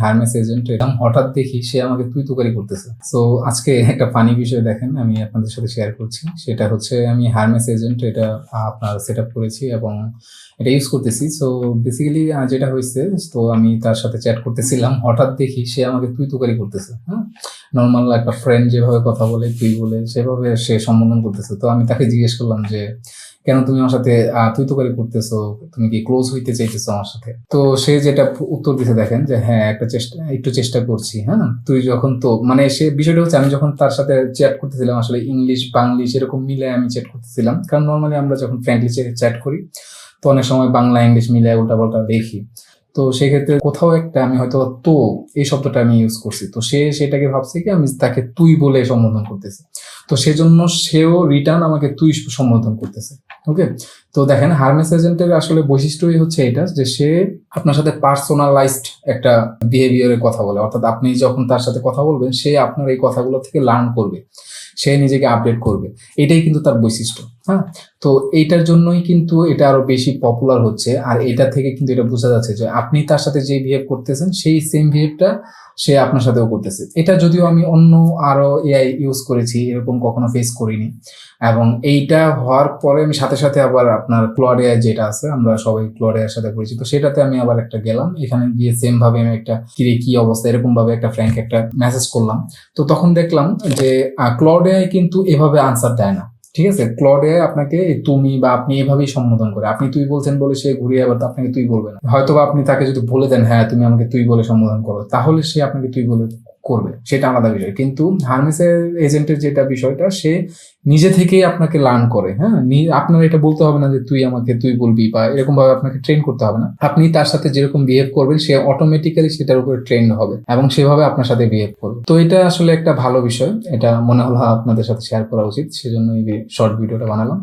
Hermes agent এরকম হঠাৎ দেখি সে আমাকে তুই তুকারি করতেছে। সো আজকে একটা ফানি বিষয় দেখেন আমি আপনাদের সাথে শেয়ার করছি। সেটা হচ্ছে আমি হারমেস এজেন্ট এটা আপনার সেট আপ করেছি এবং এটা ইউজ করতেছি। সো বেসিক্যালি যেটা হয়েছে, তো আমি তার সাথে চ্যাট করতেছিলাম, হঠাৎ দেখি সে আমাকে তুই তুকারি করতেছে। হ্যাঁ, নর্মাল একটা ফ্রেন্ড যেভাবে কথা বলে তুই বলে সেভাবে সে সম্বোধন করতেছে। তো আমি তাকে জিজ্ঞেস করলাম যে কেন তুমি আমার সাথে তুই তুকারি করতেছো, তুমি কি ক্লোজ হইতে চাইতেছো আমার সাথে? তো সে যেটা উত্তর দিতে দেখেন যে হ্যাঁ একটু চেষ্টা করছি। হ্যাঁ, তুই যখন তো মানে সে বিষয়টা হচ্ছে আমি যখন তার সাথে চ্যাট করতেছিলাম আসলে ইংলিশ বাংলিশ এরকম মিলে আমি চ্যাট করতেছিলাম, কারণ নর্মালি আমরা যখন ফ্রেন্ডলি চ্যাট করি তো অনেক সময় বাংলা ইংলিশ মিলে উল্টাপাল্টা দেখি। তো সেক্ষেত্রে কোথাও একটা আমি হয়তো তো এই শব্দটা আমি ইউজ করছি, তো সে সেটাকে ভাবছে কি আমি তাকে তুই বলে সম্বোধন করতেছি। তো সেজন্য সেও রিটার্ন আমাকে তুই সম্বোধন করতেছে। ওকে, তো দেখেন হারমেস এজেন্টের আসলে বৈশিষ্ট্যই হচ্ছে এটা যে সে আপনার সাথে পার্সোনালাইজড একটা বিহেভিয়ারের কথা বলে, অর্থাৎ আপনি যখন তার সাথে কথা বলবেন সে আপনার এই কথাগুলো থেকে লার্ন করবে, সে নিজেকে আপডেট করবে। এটাই কিন্তু তার বৈশিষ্ট্য। হ্যাঁ, তো এইটার জন্যই কিন্তু এটা আরো বেশি পপুলার হচ্ছে। আর এটা থেকে কিন্তু এটা বোঝা যাচ্ছে যে আপনি তার সাথে যে বিহেভ করতেছেন সেই সেম বিহেভটা সে আপনার সাথেও করতেছে। এটা যদিও আমি অন্য আরো এআই ইউজ করেছি, এরকম কখনো ফেস করিনি। এবং এইটা হওয়ার পরে আমি সাথে সাথে আবার আপনার ক্লড এআই যেটা আছে, আমরা সবাই ক্লড এআই এর সাথে পরিচিত, সেটাতে আমি আবার একটা গেলাম, এখানে গিয়ে সেম ভাবে আমি একটা কি অবস্থা এরকম ভাবে একটা ফ্র্যাঙ্ক একটা মেসেজ করলাম। তো তখন দেখলাম যে ক্লড এআই কিন্তু এভাবে আনসার দেয় না। ঠিক আছে, ক্লড এআই আপনাকে তুমি বা আপনি এভাবেই সম্বোধন করে, আপনি তুই বলছেন বলে সে ঘুরিয়ে আবার আপনাকে তুই বলবে না। হয়তো বা আপনি তাকে যদি বলে দেন হ্যাঁ তুমি আমাকে তুই বলে সম্বোধন করো, তাহলে সে আপনাকে তুই বলে করবে, সেটা আলাদা বিষয়। কিন্তু হারমেসের এজেন্টের যেটা বিষয়টা, সে নিজে থেকেই আপনাকে লার্ন করে। হ্যাঁ, আপনার এটা বলতে হবে না যে তুই আমাকে তুই বলবি বা এরকম ভাবে আপনাকে ট্রেন করতে হবে না। আপনি তার সাথে যেরকম বিহেভ করবেন সে অটোমেটিক্যালি সেটার উপরে ট্রেন হবে এবং সেভাবে আপনার সাথে বিহেভ করবে। তো এটা আসলে একটা ভালো বিষয়, এটা মনে হলো আপনাদের সাথে শেয়ার করা উচিত, সেজন্য এই শর্ট ভিডিওটা বানালাম।